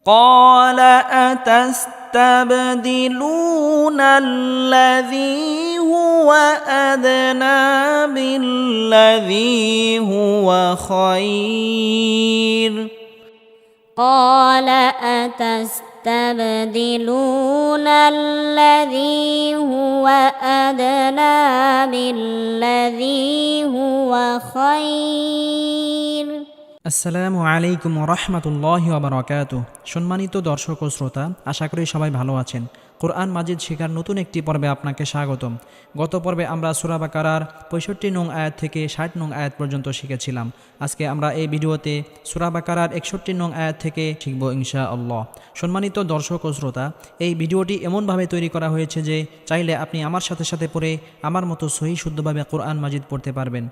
قال أتستبدلون الذي هو أدنى بالذي هو خير قال أتستبدلون الذي هو أدنى بالذي هو خير আসসালামু আলাইকুম রহমতুল্লাহি ওয়া বারাকাতুহু। সম্মানিত দর্শক ও শ্রোতা, আশা করি সবাই ভালো আছেন। কোরআন মাজিদ শেখার নতুন একটি পর্বে আপনাকে স্বাগতম। গত পর্বে আমরা সূরা বাকারার 65 নং আয়াত থেকে 60 নং আয়াত পর্যন্ত শিখেছিলাম। আজকে আমরা এই ভিডিওতে সূরা বাকারার 61 নং আয়াত থেকে শিখব ইনশাআল্লাহ। সম্মানিত দর্শক ও শ্রোতা, এই ভিডিওটি এমনভাবে তৈরি করা হয়েছে যে চাইলে আপনি আমার সাথে সাথে পড়ে আমার মতো সহিহ শুদ্ধভাবে কোরআন মাজিদ পড়তে পারবেন।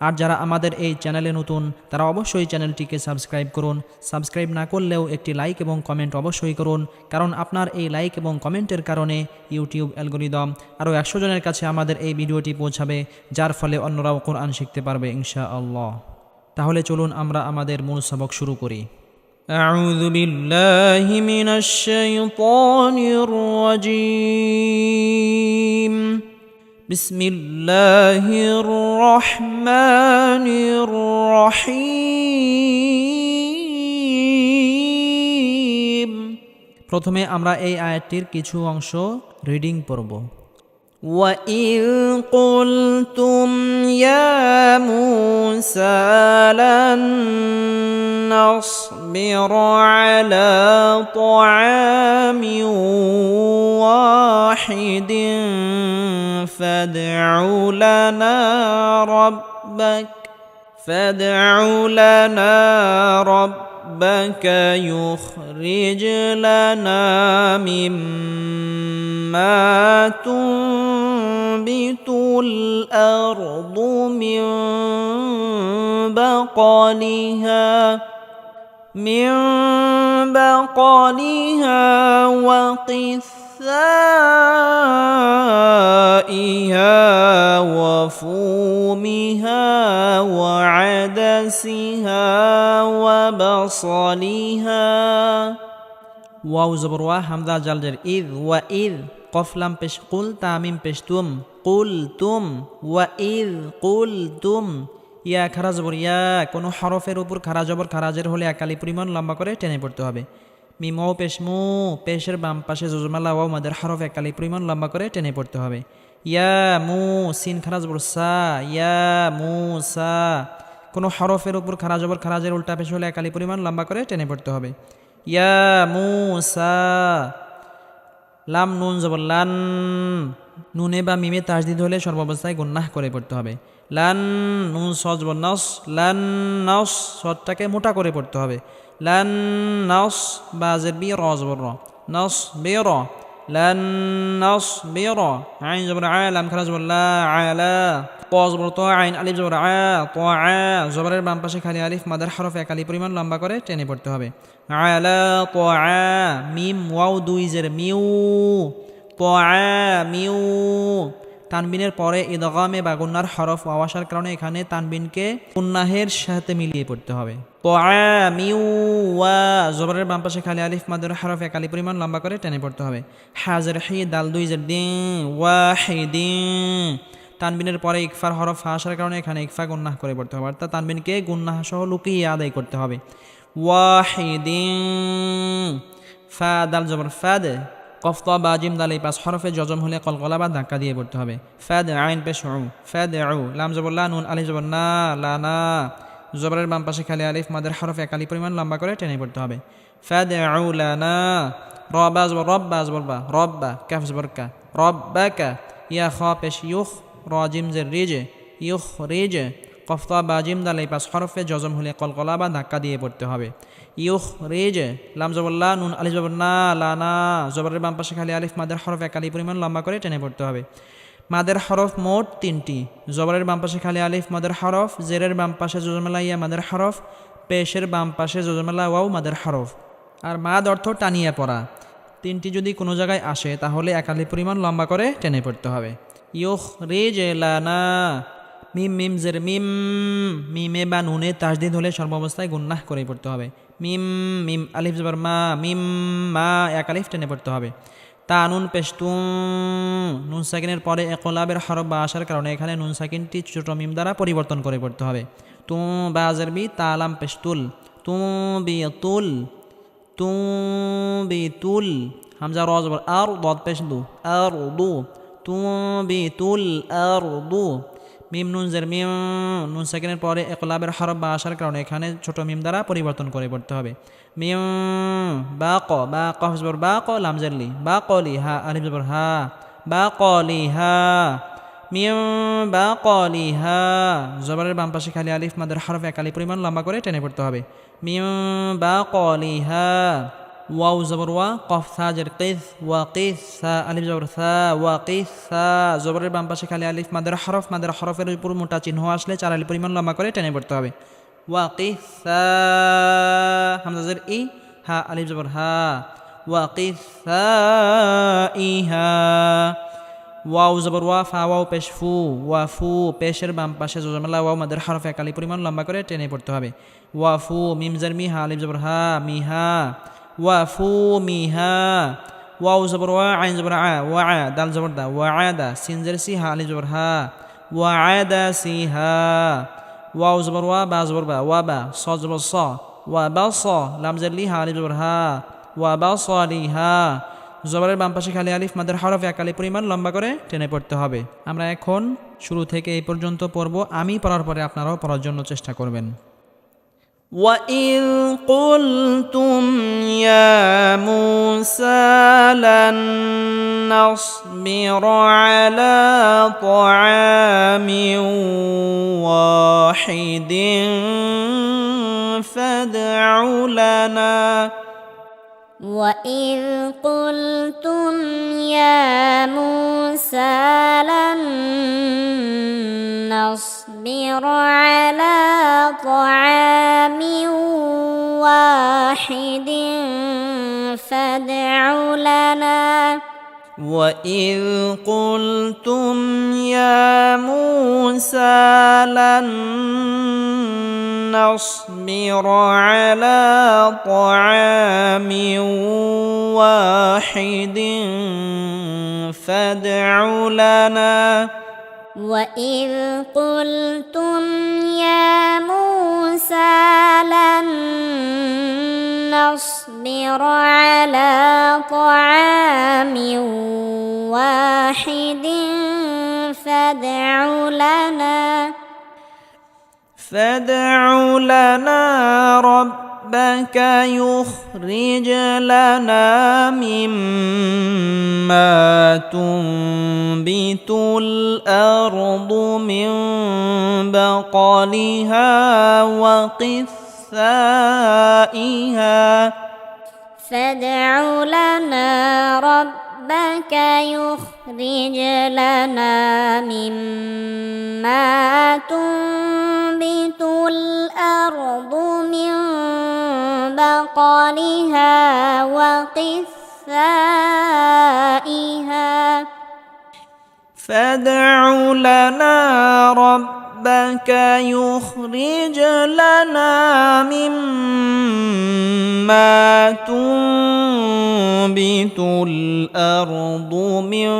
আর যারা আমাদের এই চ্যানেলে নতুন তারা অবশ্যই চ্যানেলটিকে সাবস্ক্রাইব করুন। সাবস্ক্রাইব না করলেও একটি লাইক এবং কমেন্ট অবশ্যই করুন, কারণ আপনার এই লাইক এবং কমেন্টের কারণে ইউটিউব অ্যালগরিদম আরও 100 জনের কাছে আমাদের এই ভিডিওটি পৌঁছাবে, যার ফলে অন্যরাও কোরআন শিখতে পারবে ইনশাআল্লাহ। তাহলে চলুন আমরা আমাদের মূল সবক শুরু করি। আউযু বিল্লাহি মিনাশ শাইতানির রাজীম। بسم الله الرحمن الرحيم। প্রথমে আমরা এই আয়াতটির কিছু অংশ রিডিং পড়ব। وَإِذْ قُلْتُمْ يَا مُوسَى لَن نَّصْبِرَ عَلَى طَعَامٍ وَاحِدٍ فادع لنا ربك يخرج لنا مما تنبت الأرض من بقلها وقثائها وفومها وعدسها وبصلها। ওয়াও জবর ওয়া, হামজা জাল জের, ইদ ওয়া ইদ, কফ লাম পেশ কুল, তামিম পেশ তুম, কুল তুম, ওয়া ইদ কুল তুম। ইয়া খারা জবর ইয়া, কোনো হরফের উপর খারা জবর খারাজের হলে একালি পরিমাণ লম্বা করে টেনে পড়তে হবে। মিম ও পেশ মু, পেশের বাম পাশে জজমালা ওয়াও মাদের হরফ একালি পরিমাণ লম্বা করে টেনে পড়তে হবে। ইয়া মু, সিন খারা জবর সা, ইয়া মুসা, কোনো হরফের উপর খারা জবর খারাজের উল্টা পেশ হলে একালি পরিমাণ লম্বা করে টেনে পড়তে হবে। ইয়া মুসা। লাম নুন জবর লান, নুনে বা মিমে তাসদিদ হলে সর্বাবস্থায় গুন্নাহ করে পড়তে হবে। লান, নুন সজ জবর নস, লান নস, সদটাকে মোটা করে পড়তে হবে। লান নস বা জের বি, র জবর র, নস বে র, লান নস বে র। আইন জবর আ, লাম খারা জবর লা, আলা, ত জবর ত, আইন আলিফ জবর আ, ত আ, জবরের বাম পাশে খালি আলিফ মাদার হরফ একালি পরিমাণ লম্বা করে টেনে পড়তে হবে। আলা ত আ, মিম ওয়াও দুই জের মিউ, ত আ মিউ। তানবিনের পরে ইদগামে বা গুন্নার হরফ ওয়াও আসার কারণে এখানে তানবিনকে গুন্নাহের সাথে মিলিয়ে পড়তে হবে। মিউ ওয়া, জবরের বাম পাশে খালি আলিফ মাদের হরফ একালি পরিমাণ লম্বা করে টেনে পড়তে হবে। হাজের হি, দাল দুই জের দিন, ওয়াহিদিন। তানবিনের পরে ইকফার হরফ আসার কারণে এখানে ইকফা গুন্নাহ করে পড়তে হবে, অর্থাৎ তানবিনকে গুন্নাহ সহ লুকিয়ে আদায় করতে হবে। ওয়াহিদিন। ফা দাল জবর ফাদ, কফ ত বা জিম দাল এই পাঁচ হরফে জজম হলে কলকলা বা ধাক্কা দিয়ে পড়তে হবে। ফাদ আইন পেশ উ, ফাদ উ, লাম জবর লা, নুন আলিফ জবর না, লানা, জবরের বাম পাশে খালি আলিফ মাদের হরফ একালি পরিমাণ লম্বা করে টেনে পড়তে হবে। ফাদ উ লানা। রবা জবর রব্বা জবর বা, রব্বা, কাফ জবর কা, রব্বাকা। ইয়া খ পেশ ইউখ, র জিম জের রিজ, ইউখ রিজ, কফ ত বা জিম দাল এই পাঁচ হরফে জজম হলে কলকলা বা ধাক্কা দিয়ে পড়তে হবে। ইউখ রেজ, লাম জবর লা, নুন আলিফ জবর না, লানা, জবরের বাম পাশে খালি আলিফ মাদের হরফ একালি পরিমাণ লম্বা করে টেনে পড়তে হবে। মাদের হরফ মোট 3টি, জবরের বাম পাশে খালি আলিফ মাদের হরফ, জেরের বাম পাশে জজমেলা ইয়া মাদের হরফ, পেশের বাম পাশে জজমেলা ওয়াও মাদের হরফ। আর মাদ অর্থ টানিয়ে পড়া। 3টি যদি কোনো জায়গায় আসে তাহলে একালি পরিমাণ লম্বা করে টেনে পড়তে হবে। ইউখ রেজ লানা, মিম মিম জের মিম, মিমে বা নুনে তাসদিদ হলে সর্বাবস্থায় গুন্নাহ করে পড়তে হবে। মিম মিম আলিফ জবর মা মিম মা এক আলিফ টেনে পড়তে হবে। তা নুন পেশ তুম নুন সাকিনের পরে একলাবের হরফ বা আসার কারণে এখানে নুন সাকিনটি ছোট মিম দ্বারা পরিবর্তন করে পড়তে হবে। তু বা জারবি তা আলাম পেশ তুল তু বি তুল তু বি তুল হামজা র জবর আর দদ পেশ দু আর দু তু বি তুল আর দু মিম নুন জের মিম নুন সাকিনের পরে একলাবের হরফ বা আসার কারণে এখানে ছোট মিম দ্বারা পরিবর্তন করে পড়তে হবে। মিম বা কফ জবর বা ক লাম জেরলি বা কলি হা আলিফ জবর হা বা কলি হা মিম বা কলি হা জবরের বাম পাশে খালি আলিফ মাদের হরফ এক আলিফ পরিমাণ লম্বা করে টেনে পড়তে হবে। মিম বা কলি হা ওয়াও জবর ওয়া কফ সা জের কিস ওয়া কিস সা আলিফ জবর সা ওয়া কিস সা জবরের বাম পাশে খালি আলিফ মাদের হরফের উপর মোটা চিহ্ন আসলে 4 আলিফ পরিমাণ লম্বা করে টেনে পড়তে হবে। ওয়া কিস সা হামজা জের ই হা আলিফ জবর হা ওয়া কিস সা ইহা ওয়াও জবর ওয়া ফা ওয়াও পেশ ফু ওয়া ফু পেশের বাম পাশে জজমেলা ওয়াও মাদের হরফ এক আলিফ পরিমাণ লম্বা করে টেনে পড়তে হবে। ওয়া ফু মিম জের মি হা আলিফ জবর হা মিহা ওয়া ফু মিহা ওয়াও জবর ওয়া আইন জবর আ ওয়া আ দাল জবর দা ওয়া আদা সিন জের সি হা আলিফ জবর হা ওয়া আদা সিহা ওয়াও জবর ওয়া বা জবর বা ওয়া বা স জবর স ওয়া বা স লাম জের লি হা আলিফ জবর হা ওয়া বা সলিহা জবরের বাম পাশে খালি আলিফ মাদের হরফ এক আলিফ পরিমাণ লম্বা করে টেনে পড়তে হবে। আমরা এখন শুরু থেকে এই পর্যন্ত পড়ব, আমি পড়ার পরে আপনারাও পড়ার জন্য চেষ্টা করবেন। وَإِذْ قُلْتُمْ يَا مُوسَى لَن نَّصْبِرَ عَلَى طَعَامٍ وَاحِدٍ فَادْعُ لَنَا وَإِذْ قُلْتُمْ يَا مُوسَى لَن نَّصْبِرَ عَلَى طَعَامٍ وَاحِدٍ فَادْعُ لَنَا وَإِذْ قُلْتُمْ يَا مُوسَى لَن نَّصْبِرَ عَلَى طَعَامٍ وَاحِدٍ فَادْعُ لَنَا وَإِذْ قُلْتُمْ يَا مُوسَى لَن نَّصْبِرَ عَلَى طَعَامٍ وَاحِدٍ فادع لنا ربك يخرج لنا مما تنبت الأرض من بقلها وقثائها فادع لنا ربك يخرج لنا مما تنبت الأرض من بقلها وقثائها فادع لنا ربك يخرج لنا مما تنبت الأرض من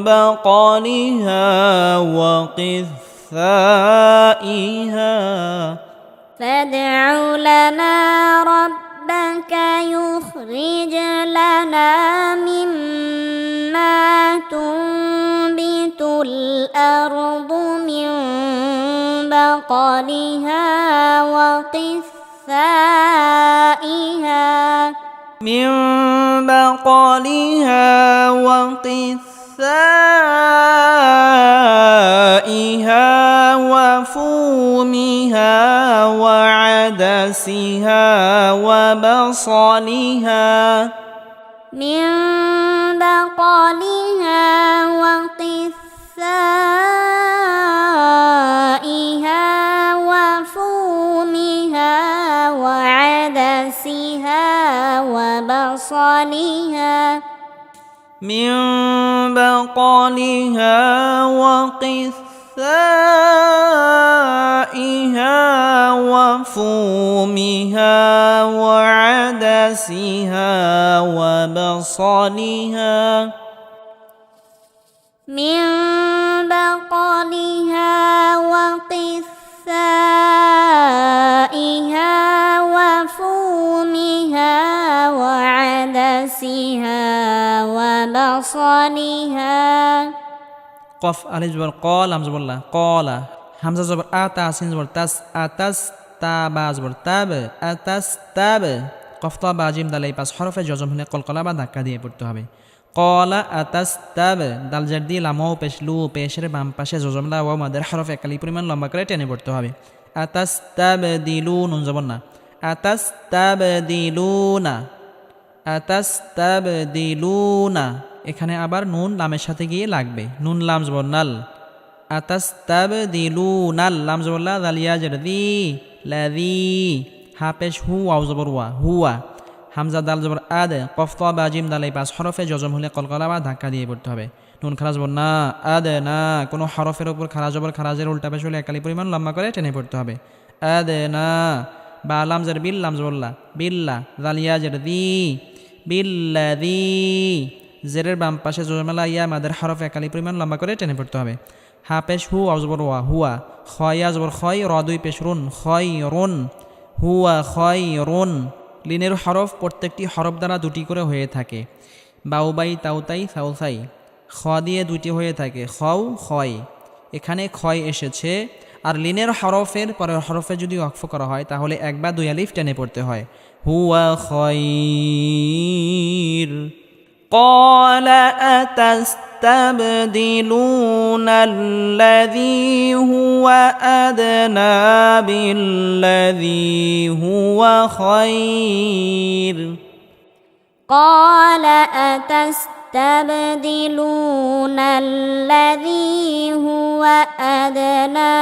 بقلها وقثائها فادع لنا ربك يخرج لنا مما تنبت الأرض من بقلها وقثائها وفومها وعدسها وبصلها من بقلها وقثائها وفومها وعدسها وبصلها من بقلها وقثائها وفومها وعدسها وبصلها من بقلها وقثائها وفومها وعدسها وبصلها قف ألف زبر قال همزة بالله قال همزة زبر آتا سين زبر تس أتس تابا زبر تاب أتس تاب قف تا با জিম দাল এই পাঁচ হরফে জজম হলে কলকলা বা ধাক্কা দিয়ে পড়তে হবে কলা আতাস তাব দাল জের দিয়ে লামও পেশ লু পেশের বাম পাশে জজম লা ওয়া মাদের হরফ একালি পরিমাণ লম্বা করে টেনে পড়তে হবে আতাস তাব দিলু নুন জবর না আতাস তাব দিলুনা আতাস তাব দিলুনা এখানে আবার নুন লামের সাথে গিয়ে লাগবে নুন লাম জবর নাল আতাস তাব দিলুনাল লাম জবর লা দালিয়া জের দি লাযী হা পেশ হু ওয়াও জবর ওয়া হুয়া হামজা দাল জবর আদ কফ তা বা জিম দাল এই পাঁচ হরফে জজম হলে কলকলা বা ধাক্কা দিয়ে পড়তে হবে নুন খারা জবর না আদ না কোনো হরফের উপর খারা জবর খারাজের উল্টা পেশ হলে একালি পরিমাণ লম্বা করে টেনে পড়তে হবে আদ না বা লাম জের বিল লাম জবর লা বিল্লা দালিয়া জের দি বিল্লাযী জেরের বাম পাশে জজমালা ইয়া মাদের হরফ একালি পরিমাণ লম্বা করে টেনে পড়তে হবে হা পেশ হু ওয়াও জবর ওয়া হুয়া খয়া জবর খয় র দুই পেশ রুন খয়রুন হুয়া খয়রুন লিনের হরফ প্রত্যেকটি হরফ দ্বারা দুটি করে হয়ে থাকে বাউবাই তাউতাই সাউসাই খ দিয়ে দুটি হয়ে থাকে খও খয় এখানে খয় এসেছে আর লিনের হরফের পরের হরফে যদি ওয়াকফ করা হয় তাহলে এক বা দুই আলিফ টেনে পড়তে হয় হুয়া খয়র قال أتستبدلون الذي هو أدنى بالذي هو خير قال أتستبدلون الذي هو أدنى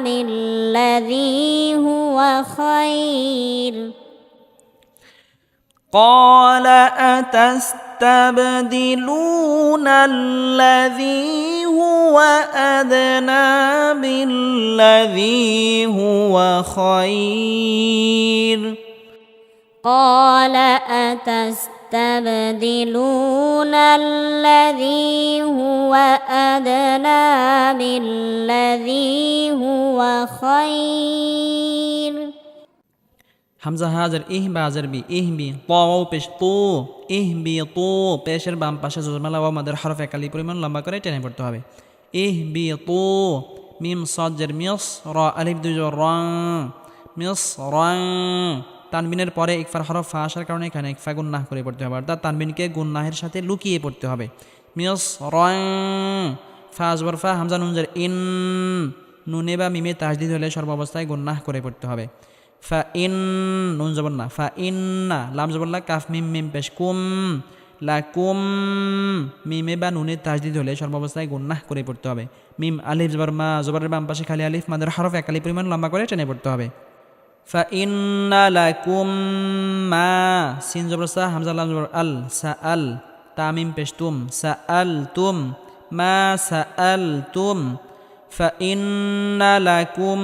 بالذي هو خير قال أتستبدلون الذي هو أدنى بالذي هو خير قال أتستبدلون الذي هو أدنى بالذي هو خير হামজা হাজার ইহ বা হাজার বি ইহ বি তাও পেশ তো ইহ বি তো পেশের বাম পাশে জজমালা ওয়া মাদের হরফ একালি পরিমাণ লম্বা করে টেনে পড়তে হবে ইহ বি তো মিম সাদ জের মিস র আলিফ দুই জবর র মিস র তানবিনের পরে ইকফার হরফ ফা আসার কারণে এখানে ইকফা গুন্নাহ করে পড়তে হবে অর্থাৎ তানবিনকে গুন্নাহের সাথে লুকিয়ে পড়তে হবে মিস র ফা জবর ফা হামজা নুন জের ইন নুনে বা মিমে তাজদিদ হলে সর্বাবস্থায় গুন্নাহ করে পড়তে হবে ফা ইন নুন জবর না ফা ইন্না লাম জবর লা কাফ মিম মিম পেশ কুম লাকুম মিমে বা নুনে তাজদিদ হলে সর্বাবস্থায় গুন্নাহ করে পড়তে হবে মিম আলিফ জবর মা জবরের বাম পাশে খালি আলিফ মাদের হরফ একালি পরিমাণ লম্বা করে টেনে পড়তে হবে ফা ইন্না লাকুম মা সিন জবর সা হামজা লাম জবর আল সা আল তামিম পেশ তুম সা আল তুম মা সা আল তুম فإن لكم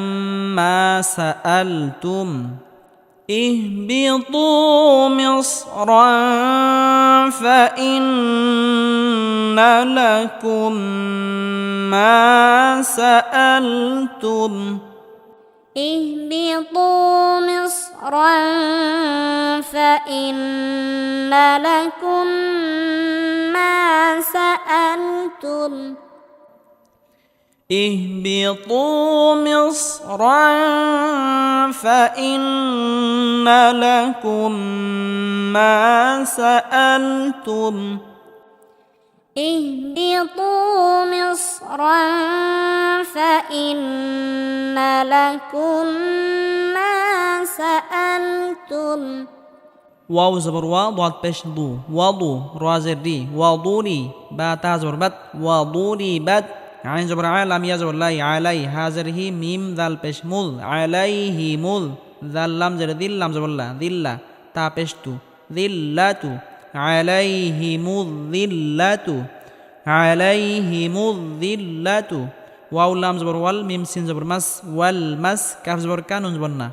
ما سألتم اهبطوا مصرا فإن لكم ما سألتم اهبطوا مصرا فإن لكم ما سألتم اهبطوا مصرا فإن لكم ما سألتم اهبطوا مصرا فإن لكم ما سألتم واو زبر وا ضاد পেশ দু ওয়াদু রা জের রি ওয়াদুরি বা তা জবর বাত ওয়াদুরি বাত আইন জবর আলাম ইয়া জবর লাই আলাই হাজার হি মিম দাল পেশ মুল আলাইহি মুল দাল লাম জের দিল লাম জবর লা দিল্লা তা পেশ তু দিল্লাতু আলাইহি মুযিল্লাতু আলাইহি মুযিল্লাতু ওয়াও লাম জবর ওয়াল মিম সিন জবর মাস ওয়াল মাস কাফ জবর কা নুন জবর না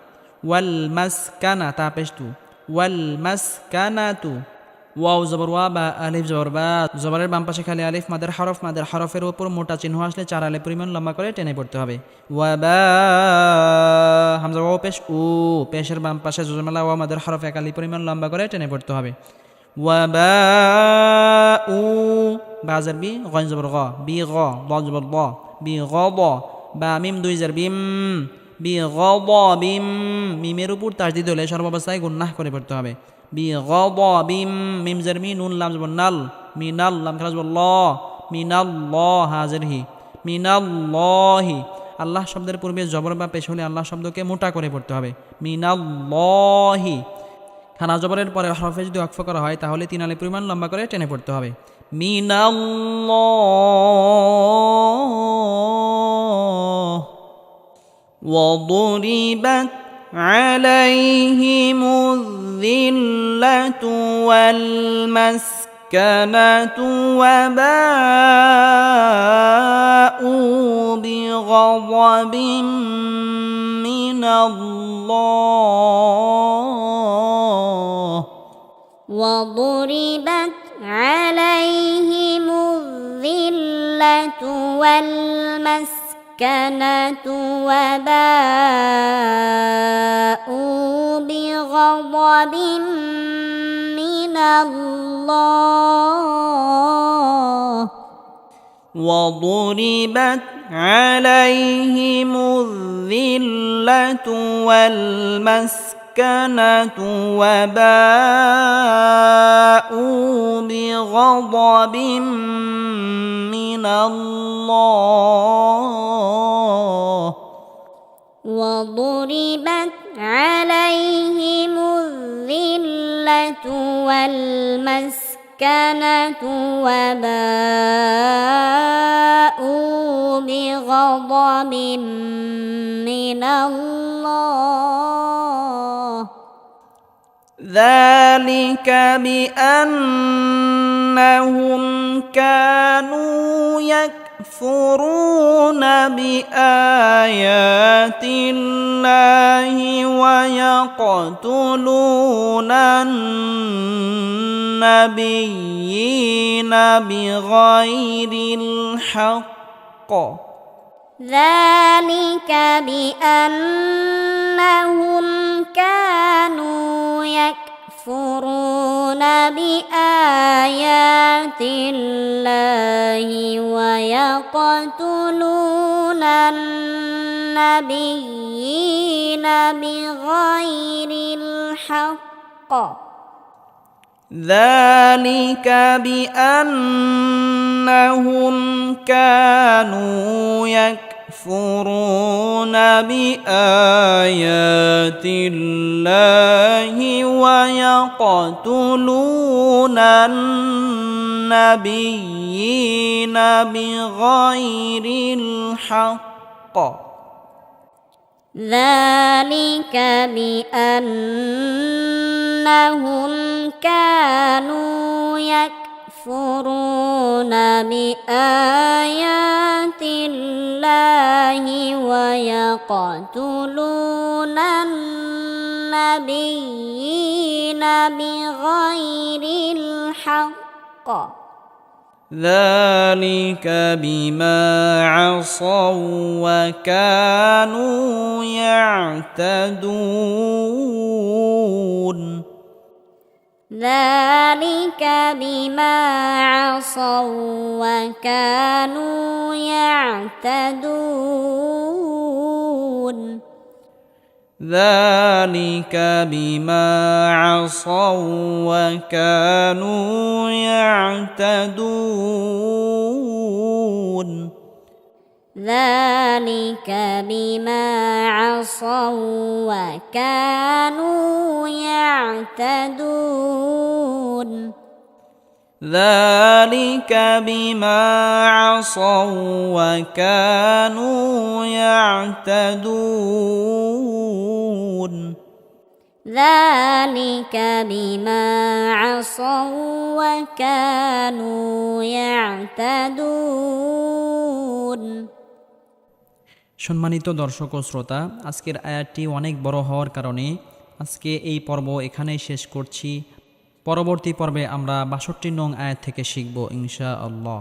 ওয়াল মাস কানা তা পেশ তু ওয়াল মাস কানা তু ওয়াও জবর ওয়া বা আলিফ জবর বা জবরের বাম পাশে খালি আলিফ মাদের হরফের উপর মোটা চিহ্ন আসলে 4 আলিফ পরিমাণ লম্বা করে টেনে পড়তে হবে ওয়া বা হামজা ওয়াও পেশ উ পেশের বাম পাশে জজমালা ওয়া মাদের হরফ 1 আলিফ পরিমাণ লম্বা করে টেনে পড়তে হবে ওয়া বা উ বাজার বি গন জবর গ বি গ দ জবর দ বি গ দ বা মিম 2 জার বিম বি গ দ বিম মিমের উপর তাসদিদ হলে সর্বাবস্থায় গুন্নাহ করে পড়তে হবে বি গ দ বিম মিম জার মি নুন লাম জবর নাল মিনাল লাম খারাজ বল মিনাল্লাহ হাজির হি মিনাল্লাহি আল্লাহ শব্দের পূর্বে জবর বা পেশ হলে আল্লাহ শব্দকে মোটা করে পড়তে হবে মিনাল্লাহি খানা জবরের পরে হরফে যদি ওয়াকফ করা হয় তাহলে 3 আলিফ পরিমাণ লম্বা করে টেনে পড়তে হবে মিনাল্লাহ وضربت عليهم الذلة والمسكنة وباءوا بغضب من الله وضربت عليهم الذلة والمسكنة وباءوا بغضب من الله وضربت عليهم الذلة والمسكنة وباءوا بغضب من الله وضربت عليهم الذلة والمسكنة وباءوا بغضب من الله ذلك بأنهم كانوا يكفرون بآيات الله ويقتلون النبيين بغير الحق ذلك بأنهم كانوا يكفرون بآيات الله ويقتلون النبيين بغير الحق ذلك بأنهم كانوا يكفرون بآيات الله ويقتلون النبيين بغير الحق ذلك بأنهم كانوا يكفرون بآيات الله ويقتلون النبيين بغير الحق ذلك بما عصوا وكانوا يعتدون ذلك بما عصوا وكانوا يعتدون ذلك بما عصوا وكانوا يعتدون ذلك بما عصوا وكانوا يعتدون ذلك بما عصوا وكانوا يعتدون ذلك بما عصوا وكانوا يعتدون সম্মানিত দর্শক ও শ্রোতা, আজকের আয়াতটি অনেক বড় হওয়ার কারণে আজকে এই পর্ব এখানেই শেষ করছি। পরবর্তী পর্বে আমরা ৬২ নং আয়াত থেকে শিখব ইনশাআল্লাহ।